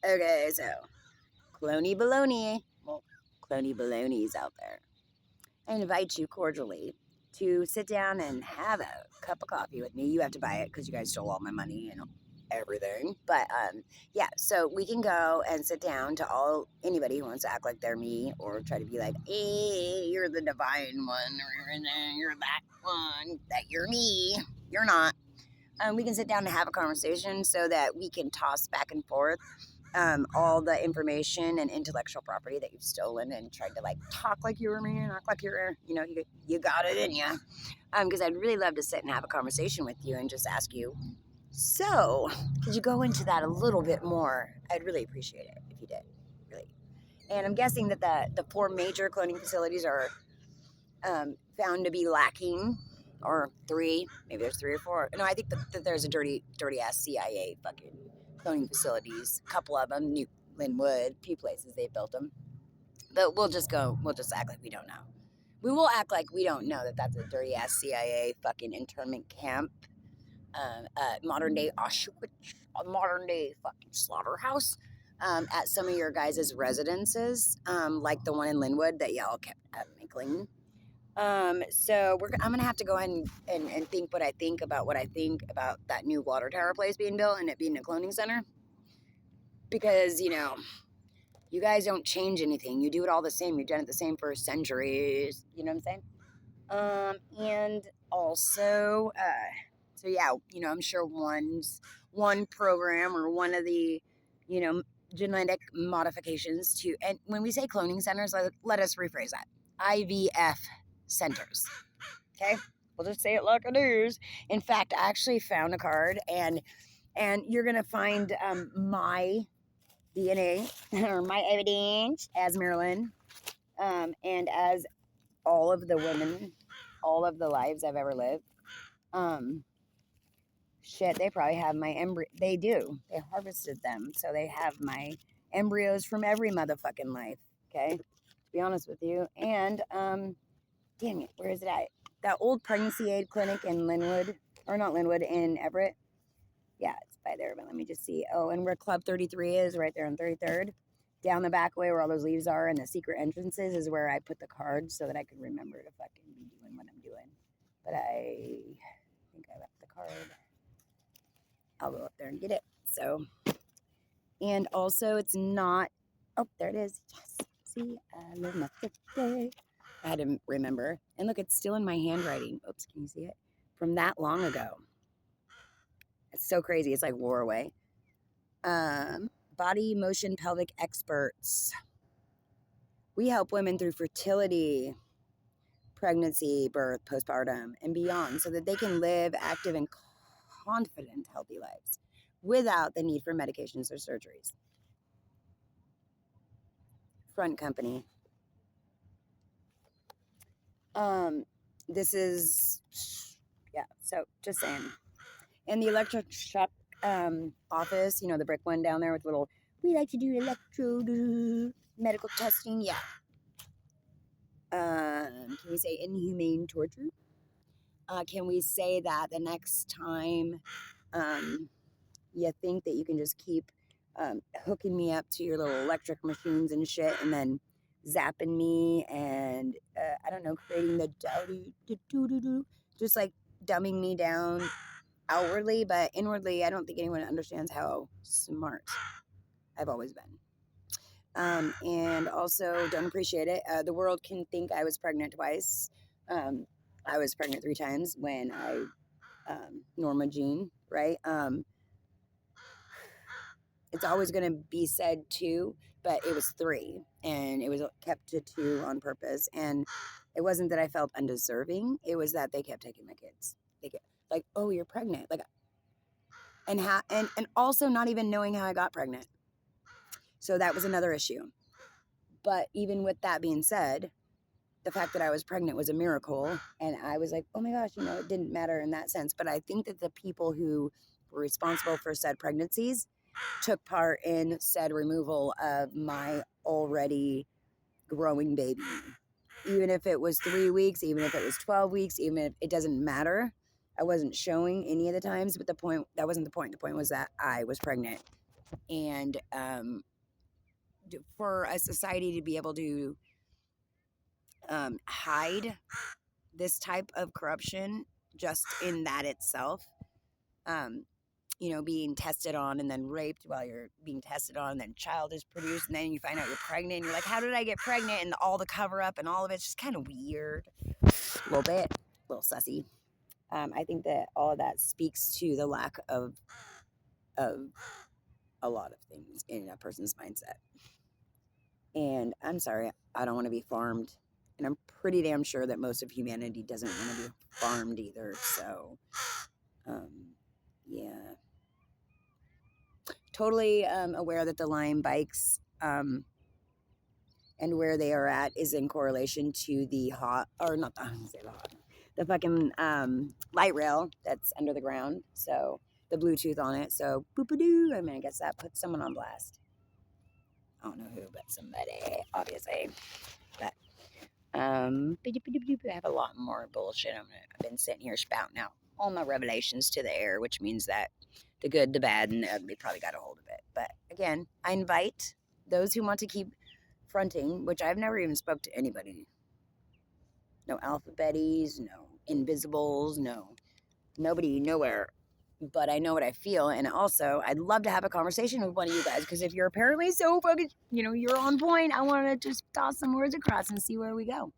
Okay, so clony baloney. Well, clony baloney's out there. I invite you cordially to sit down and have a cup of coffee with me. You have to buy it because you guys stole all my money and everything. But yeah, so we can go and sit down to anybody who wants to act like they're me or try to be like, hey, you're the divine one, or you're that one, that you're me. You're not. We can sit down and have a conversation so that we can toss back and forth all the information and intellectual property that you've stolen and tried to like talk like you were me and act like you're, you got it in you. Because I'd really love to sit and have a conversation with you and just ask you, so could you go into that a little bit more? I'd really appreciate it if you did, really. And I'm guessing that the 4 major cloning facilities are found to be lacking, or 3, maybe there's 3 or 4. No, I think that there's a dirty ass CIA fucking cloning facilities, a couple of them, New Linwood, few places they built them. But we'll just act like we don't know. We will act like we don't know that that's a dirty ass CIA fucking internment camp, modern day Auschwitz, a modern day fucking slaughterhouse, at some of your guys' residences, like the one in Linwood that y'all kept having clean. So I'm gonna have to go ahead and think what I think about that new water tower place being built and it being a cloning center. Because, you guys don't change anything. You do it all the same. You've done it the same for centuries. You know what I'm saying? And also, so yeah, I'm sure one program or one of the, genetic modifications and when we say cloning centers, let us rephrase that. IVF centers. Okay? We'll just say it like it is. In fact, I actually found a card and you're going to find my DNA or my evidence as Marilyn, and as all of the women, all of the lives I've ever lived. Shit, they probably have my embryo. They do. They harvested them, so they have my embryos from every motherfucking life. Okay, to be honest with you. And damn it, where is it at? That old pregnancy aid clinic in Linwood, or not Linwood, in Everett. Yeah, it's by there, but let me just see. Oh, and where Club 33 is, right there on 33rd. Down the back way where all those leaves are and the secret entrances is where I put the card so that I could remember to fucking be doing what I'm doing. But I think I left the card. I'll go up there and get it. So, and also it's not, oh, there it is. Yes. See, I love my birthday. I had to remember. And look, it's still in my handwriting. Oops, can you see it? From that long ago. It's so crazy. It's like wore away. Body motion pelvic experts. We help women through fertility, pregnancy, birth, postpartum, and beyond so that they can live active and confident, healthy lives without the need for medications or surgeries. Front company. This is, yeah, so just saying. And the electric shock office, the brick one down there with little, we like to do electrode medical testing. Yeah. Can we say inhumane torture? Can we say that the next time you think that you can just keep hooking me up to your little electric machines and shit and then zapping me and, I don't know, creating the just like dumbing me down outwardly, but inwardly, I don't think anyone understands how smart I've always been. And also don't appreciate it. The world can think I was pregnant twice. I was pregnant 3 times when Norma Jean, right? It's always going to be said 2, but it was 3 and it was kept to 2 on purpose. And it wasn't that I felt undeserving. It was that they kept taking my kids. They kept like, oh, you're pregnant. Like, and also not even knowing how I got pregnant. So that was another issue. But even with that being said, the fact that I was pregnant was a miracle. And I was like, oh my gosh, it didn't matter in that sense. But I think that the people who were responsible for said pregnancies took part in said removal of my already growing baby. Even if it was 3 weeks, even if it was 12 weeks, even if it doesn't matter. I wasn't showing any of the times, but that wasn't the point. The point was that I was pregnant And for a society to be able to hide this type of corruption just in that itself, you know, being tested on and then raped while you're being tested on, and then child is produced, and then you find out you're pregnant, and you're like, how did I get pregnant? And all the cover up and all of it's just kind of weird. A little bit, a little sussy. I think that all of that speaks to the lack of a lot of things in a person's mindset. And I'm sorry, I don't want to be farmed. And I'm pretty damn sure that most of humanity doesn't want to be farmed either. So, yeah. Totally aware that the Lion bikes and where they are at is in correlation to the the fucking light rail that's under the ground. So the Bluetooth on it. So boop-a-doo. I mean, I guess that puts someone on blast. I don't know who, but somebody, obviously. But I have a lot more bullshit. I've been sitting here spouting out all my revelations to the air, which means that the good, the bad, and the ugly probably got a hold of it. But again, I invite those who want to keep fronting, which I've never even spoke to anybody. No alphabeties, no invisibles, no nobody, nowhere. But I know what I feel, and also I'd love to have a conversation with one of you guys, because if you're apparently so fucking, you know, you're on point, I want to just toss some words across and see where we go.